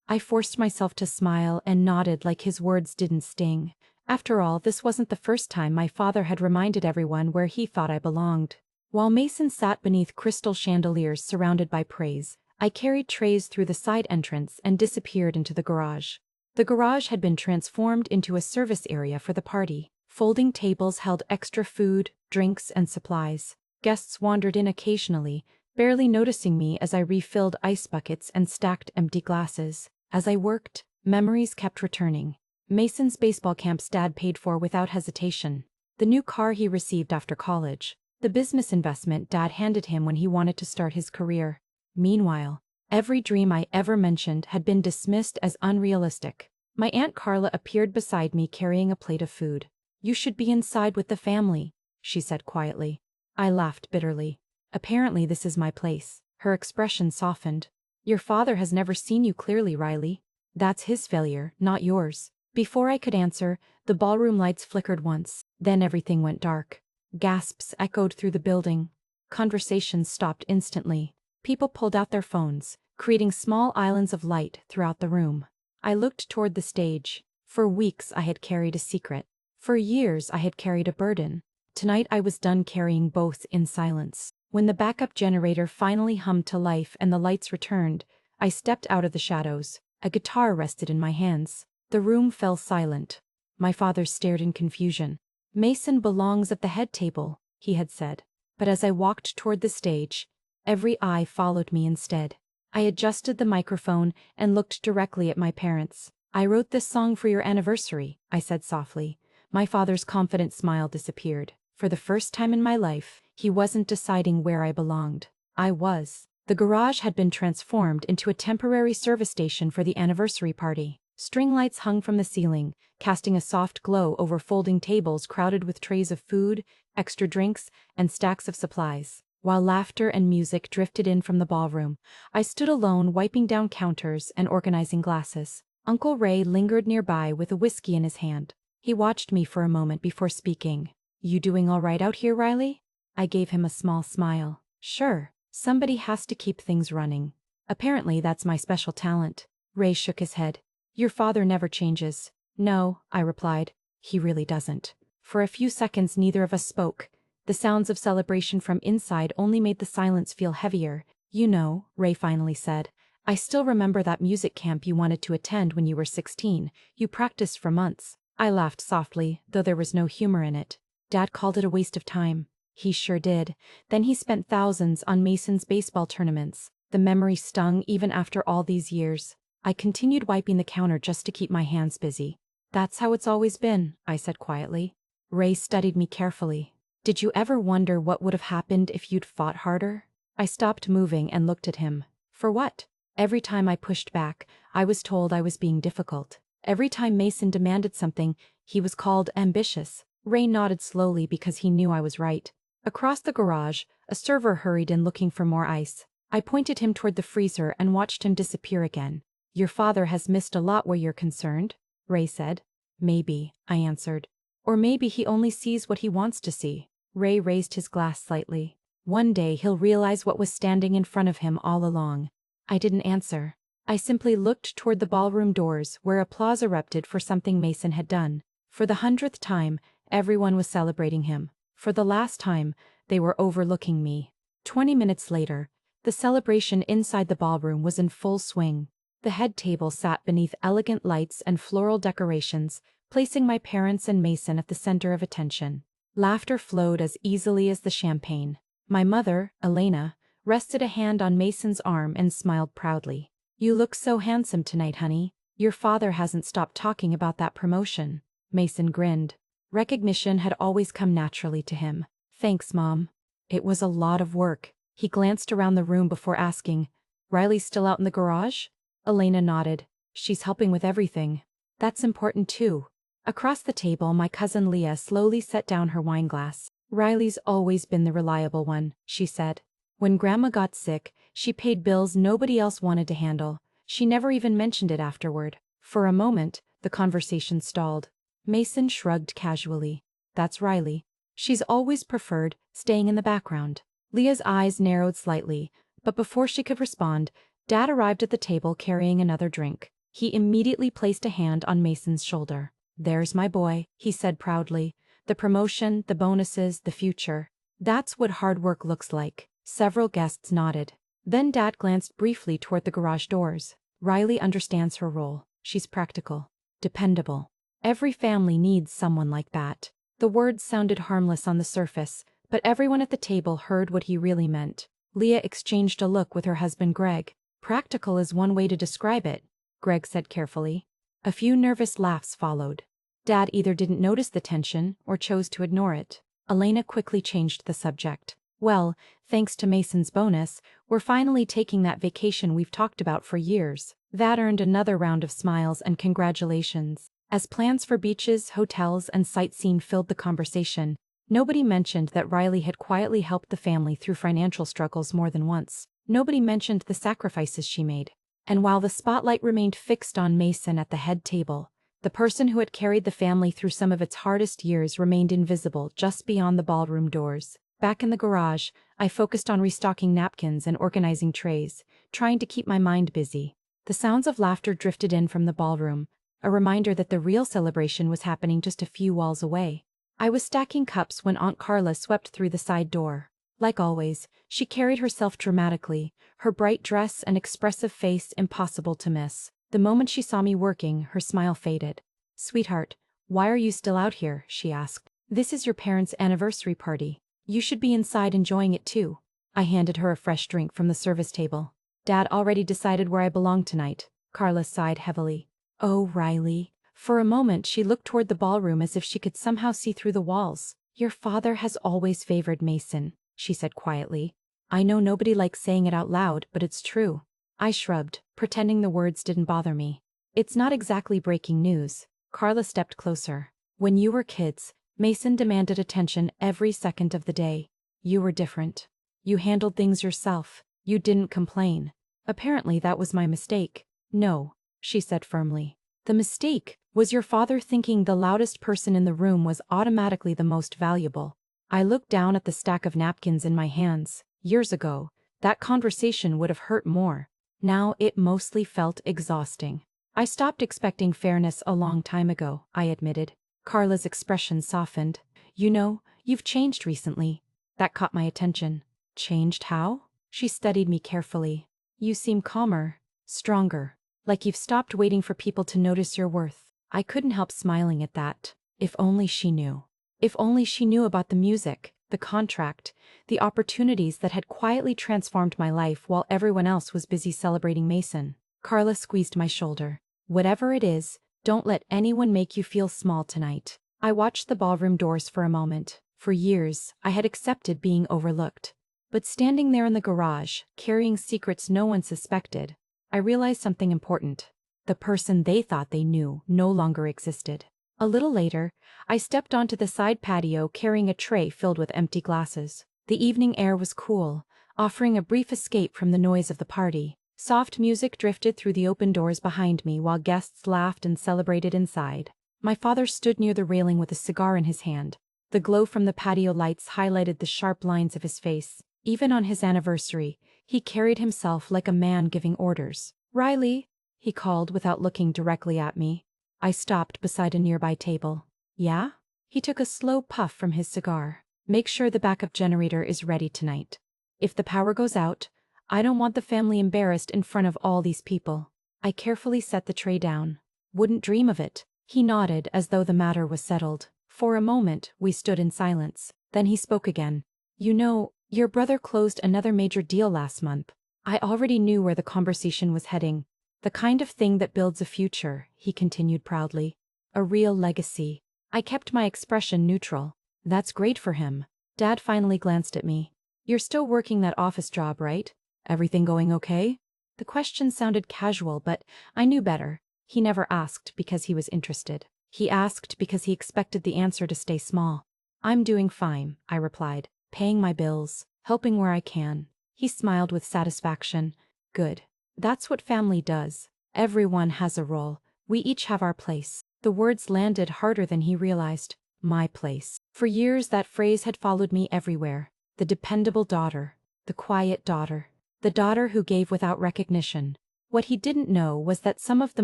I forced myself to smile and nodded like his words didn't sting. After all, this wasn't the first time my father had reminded everyone where he thought I belonged. While Mason sat beneath crystal chandeliers surrounded by praise, I carried trays through the side entrance and disappeared into the garage. The garage had been transformed into a service area for the party. Folding tables held extra food, drinks, and supplies. Guests wandered in occasionally, barely noticing me as I refilled ice buckets and stacked empty glasses. As I worked, memories kept returning. Mason's baseball camps Dad paid for without hesitation. The new car he received after college. The business investment Dad handed him when he wanted to start his career. Meanwhile, every dream I ever mentioned had been dismissed as unrealistic. My Aunt Carla appeared beside me carrying a plate of food. "You should be inside with the family," she said quietly. I laughed bitterly. "Apparently this is my place." Her expression softened. "Your father has never seen you clearly, Riley. That's his failure, not yours." Before I could answer, the ballroom lights flickered once. Then everything went dark. Gasps echoed through the building. Conversations stopped instantly. People pulled out their phones, creating small islands of light throughout the room. I looked toward the stage. For weeks I had carried a secret. For years I had carried a burden. Tonight I was done carrying both in silence. When the backup generator finally hummed to life and the lights returned, I stepped out of the shadows. A guitar rested in my hands. The room fell silent. My father stared in confusion. "Mason belongs at the head table," he had said. But as I walked toward the stage, every eye followed me instead. I adjusted the microphone and looked directly at my parents. "I wrote this song for your anniversary," I said softly. My father's confident smile disappeared. For the first time in my life, he wasn't deciding where I belonged. I was. The garage had been transformed into a temporary service station for the anniversary party. String lights hung from the ceiling, casting a soft glow over folding tables crowded with trays of food, extra drinks, and stacks of supplies. While laughter and music drifted in from the ballroom, I stood alone wiping down counters and organizing glasses. Uncle Ray lingered nearby with a whiskey in his hand. He watched me for a moment before speaking. "You doing all right out here, Riley?" I gave him a small smile. "Sure. Somebody has to keep things running. Apparently that's my special talent." Ray shook his head. "Your father never changes." "No," I replied. "He really doesn't." For a few seconds neither of us spoke. The sounds of celebration from inside only made the silence feel heavier. "You know," Ray finally said, "I still remember that music camp you wanted to attend when you were 16. You practiced for months." I laughed softly, though there was no humor in it. "Dad called it a waste of time." "He sure did. Then he spent thousands on Mason's baseball tournaments." The memory stung even after all these years. I continued wiping the counter just to keep my hands busy. "That's how it's always been," I said quietly. Ray studied me carefully. "Did you ever wonder what would have happened if you'd fought harder?" I stopped moving and looked at him. "For what?" "Every time I pushed back, I was told I was being difficult. Every time Mason demanded something, he was called ambitious." Ray nodded slowly because he knew I was right. Across the garage, a server hurried in looking for more ice. I pointed him toward the freezer and watched him disappear again. "Your father has missed a lot where you're concerned," Ray said. "Maybe," I answered. "Or maybe he only sees what he wants to see." Ray raised his glass slightly. "One day he'll realize what was standing in front of him all along." I didn't answer. I simply looked toward the ballroom doors where applause erupted for something Mason had done. For the 100th time, everyone was celebrating him. For the last time, they were overlooking me. 20 minutes later, the celebration inside the ballroom was in full swing. The head table sat beneath elegant lights and floral decorations, placing my parents and Mason at the center of attention. Laughter flowed as easily as the champagne. My mother, Elena, rested a hand on Mason's arm and smiled proudly. "You look so handsome tonight, honey. Your father hasn't stopped talking about that promotion." Mason grinned. Recognition had always come naturally to him. "Thanks, Mom. It was a lot of work." He glanced around the room before asking, "Riley's still out in the garage?" Elena nodded. "She's helping with everything." "That's important too." Across the table, my cousin Leah slowly set down her wine glass. "Riley's always been the reliable one," she said. "When Grandma got sick, she paid bills nobody else wanted to handle. She never even mentioned it afterward." For a moment, the conversation stalled. Mason shrugged casually. "That's Riley. She's always preferred staying in the background." Leah's eyes narrowed slightly, but before she could respond, Dad arrived at the table carrying another drink. He immediately placed a hand on Mason's shoulder. "There's my boy," he said proudly. "The promotion, the bonuses, the future. That's what hard work looks like." Several guests nodded. Then Dad glanced briefly toward the garage doors. "Riley understands her role. She's practical. Dependable. Every family needs someone like that." The words sounded harmless on the surface, but everyone at the table heard what he really meant. Leah exchanged a look with her husband Greg. "Practical is one way to describe it," Greg said carefully. A few nervous laughs followed. Dad either didn't notice the tension or chose to ignore it. Elena quickly changed the subject. "Well, thanks to Mason's bonus, we're finally taking that vacation we've talked about for years." That earned another round of smiles and congratulations. As plans for beaches, hotels, and sightseeing filled the conversation, nobody mentioned that Riley had quietly helped the family through financial struggles more than once. Nobody mentioned the sacrifices she made. And while the spotlight remained fixed on Mason at the head table, the person who had carried the family through some of its hardest years remained invisible just beyond the ballroom doors. Back in the garage, I focused on restocking napkins and organizing trays, trying to keep my mind busy. The sounds of laughter drifted in from the ballroom, a reminder that the real celebration was happening just a few walls away. I was stacking cups when Aunt Carla swept through the side door. Like always, she carried herself dramatically, her bright dress and expressive face impossible to miss. The moment she saw me working, her smile faded. "Sweetheart, why are you still out here?" she asked. "This is your parents' anniversary party. You should be inside enjoying it too." I handed her a fresh drink from the service table. "Dad already decided where I belong tonight." Carla sighed heavily. "Oh, Riley." For a moment she looked toward the ballroom as if she could somehow see through the walls. "Your father has always favored Mason," she said quietly. "I know nobody likes saying it out loud, but it's true." I shrugged, pretending the words didn't bother me. "It's not exactly breaking news." Carla stepped closer. "When you were kids, Mason demanded attention every second of the day. You were different. You handled things yourself. You didn't complain. Apparently that was my mistake." "No," she said firmly. "The mistake was your father thinking the loudest person in the room was automatically the most valuable." I looked down at the stack of napkins in my hands. Years ago, that conversation would have hurt more. Now it mostly felt exhausting. "I stopped expecting fairness a long time ago," I admitted. Carla's expression softened. "You know, you've changed recently." That caught my attention. "Changed how?" She studied me carefully. "You seem calmer, stronger, like you've stopped waiting for people to notice your worth." I couldn't help smiling at that. If only she knew. If only she knew about the music, the contract, the opportunities that had quietly transformed my life while everyone else was busy celebrating Mason. Carla squeezed my shoulder. "Whatever it is, don't let anyone make you feel small tonight." I watched the ballroom doors for a moment. For years, I had accepted being overlooked. But standing there in the garage, carrying secrets no one suspected, I realized something important. The person they thought they knew no longer existed. A little later, I stepped onto the side patio carrying a tray filled with empty glasses. The evening air was cool, offering a brief escape from the noise of the party. Soft music drifted through the open doors behind me while guests laughed and celebrated inside. My father stood near the railing with a cigar in his hand. The glow from the patio lights highlighted the sharp lines of his face. Even on his anniversary, he carried himself like a man giving orders. "Riley," he called without looking directly at me. I stopped beside a nearby table. "Yeah?" He took a slow puff from his cigar. "Make sure the backup generator is ready tonight. If the power goes out, I don't want the family embarrassed in front of all these people." I carefully set the tray down. "Wouldn't dream of it." He nodded as though the matter was settled. For a moment, we stood in silence. Then he spoke again. "You know, your brother closed another major deal last month." I already knew where the conversation was heading. "The kind of thing that builds a future," he continued proudly. "A real legacy." I kept my expression neutral. "That's great for him." Dad finally glanced at me. "You're still working that office job, right? Everything going okay?" The question sounded casual, but I knew better. He never asked because he was interested. He asked because he expected the answer to stay small. "I'm doing fine," I replied, "paying my bills, helping where I can." He smiled with satisfaction. "Good. That's what family does. Everyone has a role. We each have our place." The words landed harder than he realized. My place. For years that phrase had followed me everywhere. The dependable daughter. The quiet daughter. The daughter who gave without recognition. What he didn't know was that some of the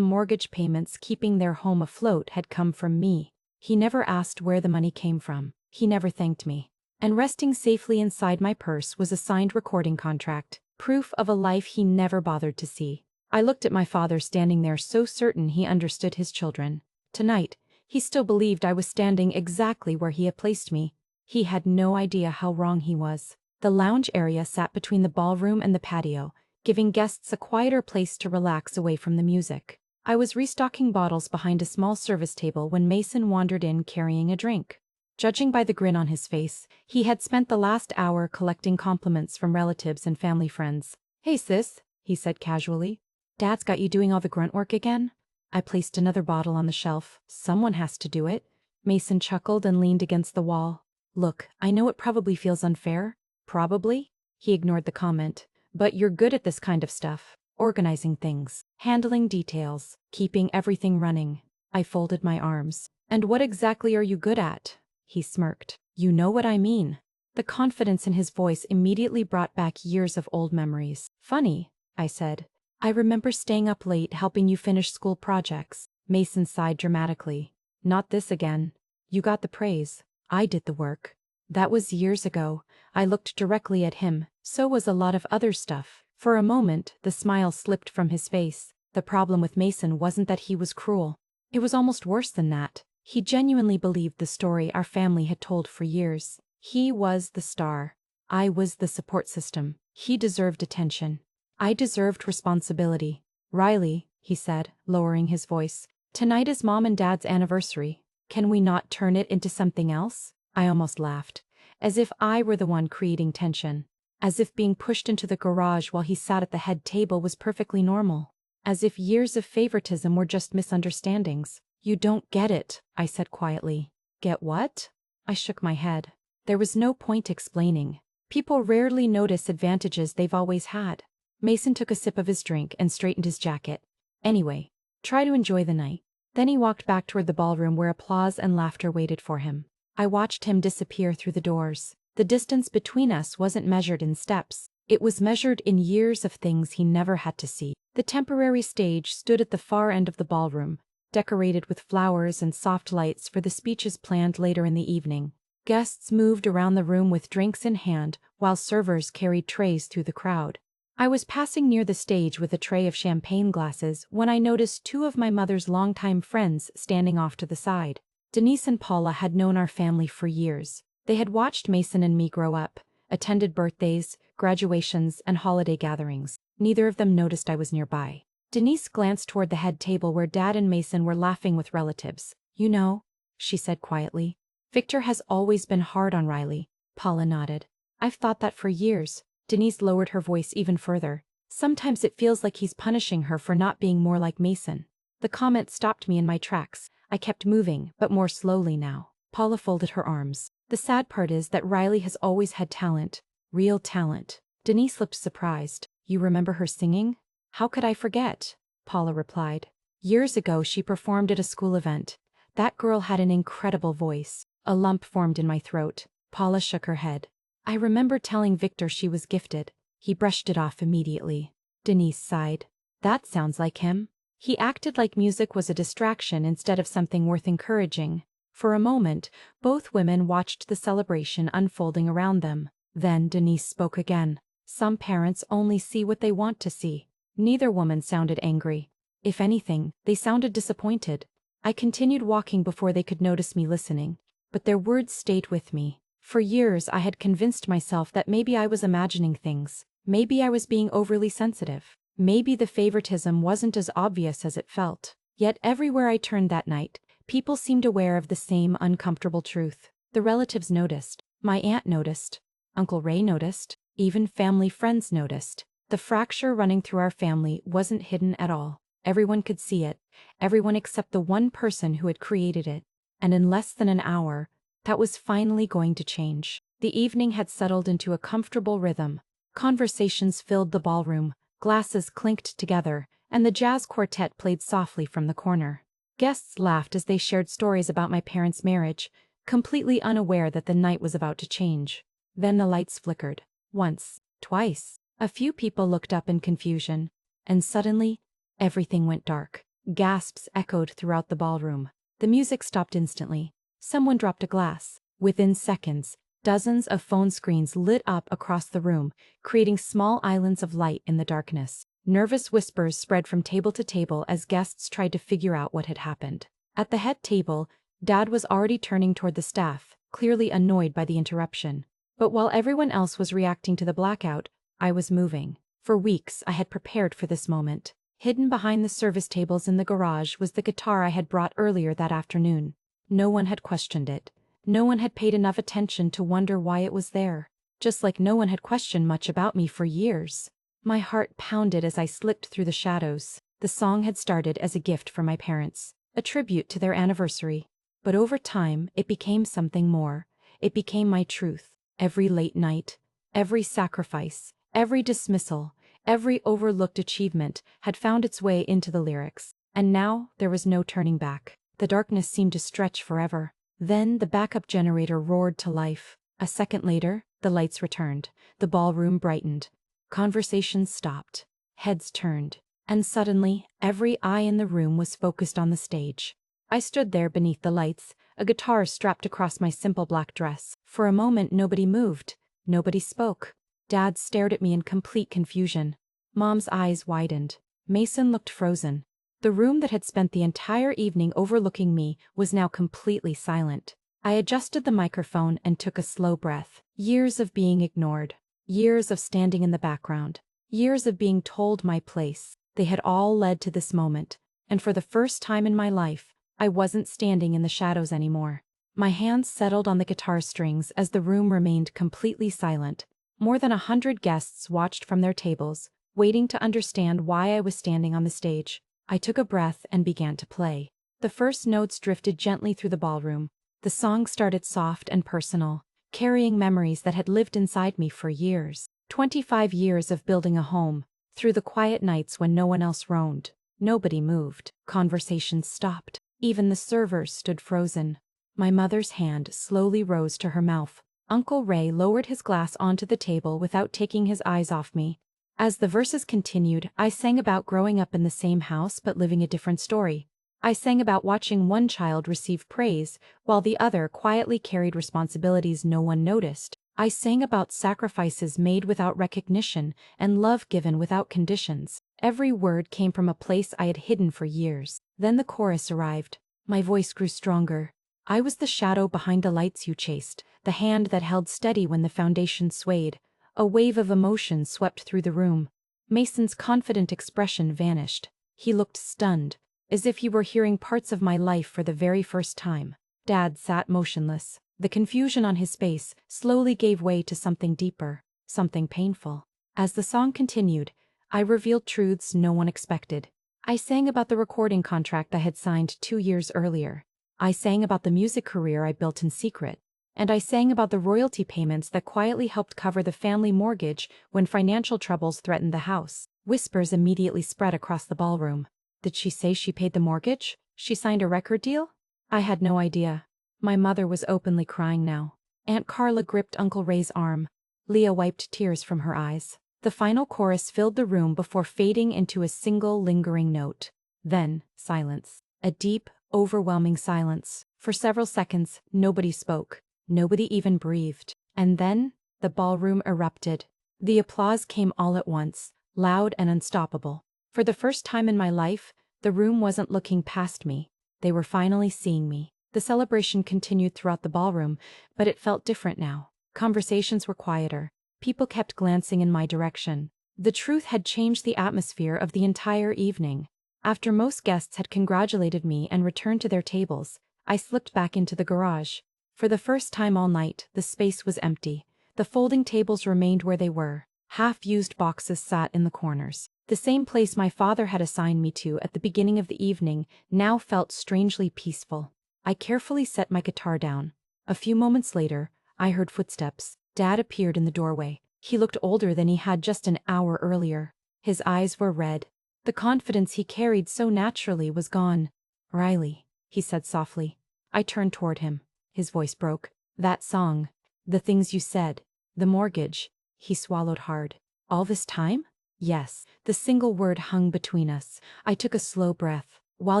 mortgage payments keeping their home afloat had come from me. He never asked where the money came from. He never thanked me. And resting safely inside my purse was a signed recording contract, proof of a life he never bothered to see. I looked at my father standing there, so certain he understood his children. Tonight, he still believed I was standing exactly where he had placed me. He had no idea how wrong he was. The lounge area sat between the ballroom and the patio, giving guests a quieter place to relax away from the music. I was restocking bottles behind a small service table when Mason wandered in carrying a drink. Judging by the grin on his face, he had spent the last hour collecting compliments from relatives and family friends. "Hey sis," he said casually. "Dad's got you doing all the grunt work again?" I placed another bottle on the shelf. "Someone has to do it." Mason chuckled and leaned against the wall. "Look, I know it probably feels unfair." "Probably?" He ignored the comment. "But you're good at this kind of stuff. Organizing things, handling details, keeping everything running." I folded my arms. "And what exactly are you good at?" He smirked. "You know what I mean." The confidence in his voice immediately brought back years of old memories. "Funny," I said. "I remember staying up late helping you finish school projects." Mason sighed dramatically. "Not this again. You got the praise. I did the work." That was years ago. I looked directly at him. So was a lot of other stuff. For a moment, the smile slipped from his face. The problem with Mason wasn't that he was cruel. It was almost worse than that. He genuinely believed the story our family had told for years. He was the star. I was the support system. He deserved attention. I deserved responsibility. "Riley," he said, lowering his voice, "tonight is Mom and Dad's anniversary. Can we not turn it into something else?" I almost laughed. As if I were the one creating tension. As if being pushed into the garage while he sat at the head table was perfectly normal. As if years of favoritism were just misunderstandings. "You don't get it," I said quietly. "Get what?" I shook my head. There was no point explaining. People rarely notice advantages they've always had. Mason took a sip of his drink and straightened his jacket. "Anyway, try to enjoy the night." Then he walked back toward the ballroom where applause and laughter waited for him. I watched him disappear through the doors. The distance between us wasn't measured in steps. It was measured in years of things he never had to see. The temporary stage stood at the far end of the ballroom, decorated with flowers and soft lights for the speeches planned later in the evening. Guests moved around the room with drinks in hand, while servers carried trays through the crowd. I was passing near the stage with a tray of champagne glasses when I noticed two of my mother's longtime friends standing off to the side. Denise and Paula had known our family for years. They had watched Mason and me grow up, attended birthdays, graduations, and holiday gatherings. Neither of them noticed I was nearby. Denise glanced toward the head table where Dad and Mason were laughing with relatives. "You know," she said quietly, "Victor has always been hard on Riley." Paula nodded. "I've thought that for years." Denise lowered her voice even further. "Sometimes it feels like he's punishing her for not being more like Mason." The comment stopped me in my tracks. I kept moving, but more slowly now. Paula folded her arms. "The sad part is that Riley has always had talent. Real talent." Denise looked surprised. "You remember her singing?" "How could I forget?" Paula replied. "Years ago she performed at a school event. That girl had an incredible voice." A lump formed in my throat. Paula shook her head. "I remember telling Victor she was gifted. He brushed it off immediately." Denise sighed. "That sounds like him." He acted like music was a distraction instead of something worth encouraging. For a moment, both women watched the celebration unfolding around them. Then Denise spoke again. "Some parents only see what they want to see." Neither woman sounded angry. If anything, they sounded disappointed. I continued walking before they could notice me listening. But their words stayed with me. For years I had convinced myself that maybe I was imagining things. Maybe I was being overly sensitive. Maybe the favoritism wasn't as obvious as it felt. Yet everywhere I turned that night, people seemed aware of the same uncomfortable truth. The relatives noticed. My aunt noticed. Uncle Ray noticed. Even family friends noticed. The fracture running through our family wasn't hidden at all. Everyone could see it. Everyone except the one person who had created it. And in less than an hour, that was finally going to change. The evening had settled into a comfortable rhythm. Conversations filled the ballroom. Glasses clinked together, and the jazz quartet played softly from the corner. Guests laughed as they shared stories about my parents' marriage, completely unaware that the night was about to change. Then the lights flickered. Once, twice. A few people looked up in confusion. and suddenly, everything went dark. Gasps echoed throughout the ballroom. The music stopped instantly. Someone dropped a glass. Within seconds, dozens of phone screens lit up across the room, creating small islands of light in the darkness. Nervous whispers spread from table to table as guests tried to figure out what had happened. At the head table, Dad was already turning toward the staff, clearly annoyed by the interruption. But while everyone else was reacting to the blackout, I was moving. For weeks, I had prepared for this moment. Hidden behind the service tables in the garage was the guitar I had brought earlier that afternoon. No one had questioned it. No one had paid enough attention to wonder why it was there. Just like no one had questioned much about me for years. My heart pounded as I slipped through the shadows. The song had started as a gift for my parents, a tribute to their anniversary. But over time, it became something more. It became my truth. Every late night, every sacrifice, every dismissal, every overlooked achievement had found its way into the lyrics. And now, there was no turning back. The darkness seemed to stretch forever. Then the backup generator roared to life. A second later, the lights returned. The ballroom brightened. Conversations stopped. Heads turned. And suddenly, every eye in the room was focused on the stage. I stood there beneath the lights, a guitar strapped across my simple black dress. For a moment, nobody moved. Nobody spoke. Dad stared at me in complete confusion. Mom's eyes widened. Mason looked frozen. The room that had spent the entire evening overlooking me was now completely silent. I adjusted the microphone and took a slow breath. Years of being ignored. Years of standing in the background. Years of being told my place. They had all led to this moment. And for the first time in my life, I wasn't standing in the shadows anymore. My hands settled on the guitar strings as the room remained completely silent. More than 100 guests watched from their tables, waiting to understand why I was standing on the stage. I took a breath and began to play. The first notes drifted gently through the ballroom. The song started soft and personal, carrying memories that had lived inside me for years. 25 years of building a home, through the quiet nights when no one else roamed. Nobody moved. Conversations stopped. Even the servers stood frozen. My mother's hand slowly rose to her mouth. Uncle Ray lowered his glass onto the table without taking his eyes off me. As the verses continued, I sang about growing up in the same house but living a different story. I sang about watching one child receive praise, while the other quietly carried responsibilities no one noticed. I sang about sacrifices made without recognition and love given without conditions. Every word came from a place I had hidden for years. Then the chorus arrived. My voice grew stronger. I was the shadow behind the lights you chased, the hand that held steady when the foundation swayed. A wave of emotion swept through the room. Mason's confident expression vanished. He looked stunned, as if he were hearing parts of my life for the very first time. Dad sat motionless. The confusion on his face slowly gave way to something deeper, something painful. As the song continued, I revealed truths no one expected. I sang about the recording contract I had signed 2 years earlier. I sang about the music career I built in secret. And I sang about the royalty payments that quietly helped cover the family mortgage when financial troubles threatened the house. Whispers immediately spread across the ballroom. Did she say she paid the mortgage? She signed a record deal? I had no idea. My mother was openly crying now. Aunt Carla gripped Uncle Ray's arm. Leah wiped tears from her eyes. The final chorus filled the room before fading into a single lingering note. Then, silence. A deep, overwhelming silence. For several seconds, nobody spoke. Nobody even breathed. And then, the ballroom erupted. The applause came all at once, loud and unstoppable. For the first time in my life, the room wasn't looking past me. They were finally seeing me. The celebration continued throughout the ballroom, but it felt different now. Conversations were quieter. People kept glancing in my direction. The truth had changed the atmosphere of the entire evening. After most guests had congratulated me and returned to their tables, I slipped back into the garage. For the first time all night, the space was empty. The folding tables remained where they were. Half-used boxes sat in the corners. The same place my father had assigned me to at the beginning of the evening now felt strangely peaceful. I carefully set my guitar down. A few moments later, I heard footsteps. Dad appeared in the doorway. He looked older than he had just an hour earlier. His eyes were red. The confidence he carried so naturally was gone. "Riley," he said softly. I turned toward him. His voice broke. "That song. The things you said. The mortgage." He swallowed hard. "All this time? Yes, the single word hung between us. I took a slow breath. While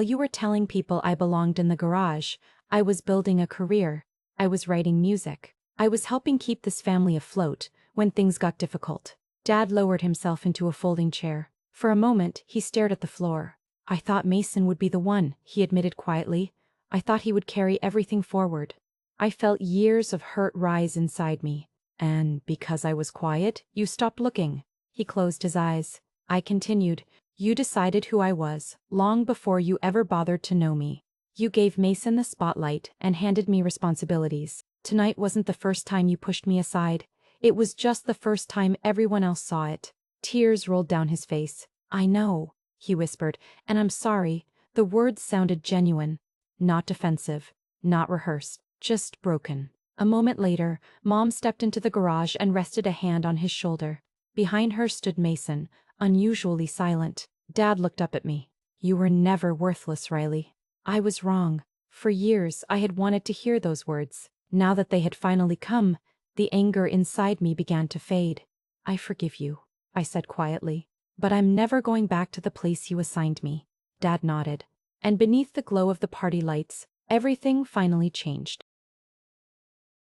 you were telling people I belonged in the garage, I was building a career. I was writing music. I was helping keep this family afloat when things got difficult. Dad lowered himself into a folding chair. For a moment, he stared at the floor. I thought Mason would be the one, he admitted quietly. I thought he would carry everything forward. I felt years of hurt rise inside me. And because I was quiet, you stopped looking. He closed his eyes. I continued. You decided who I was, long before you ever bothered to know me. You gave Mason the spotlight and handed me responsibilities. Tonight wasn't the first time you pushed me aside. It was just the first time everyone else saw it. Tears rolled down his face. I know, he whispered, and I'm sorry. The words sounded genuine. Not defensive, not rehearsed, just broken. A moment later, Mom stepped into the garage and rested a hand on his shoulder. Behind her stood Mason, unusually silent. Dad looked up at me. You were never worthless, Riley. I was wrong. For years, I had wanted to hear those words. Now that they had finally come, the anger inside me began to fade. I forgive you, I said quietly. But I'm never going back to the place you assigned me. Dad nodded. And beneath the glow of the party lights, everything finally changed.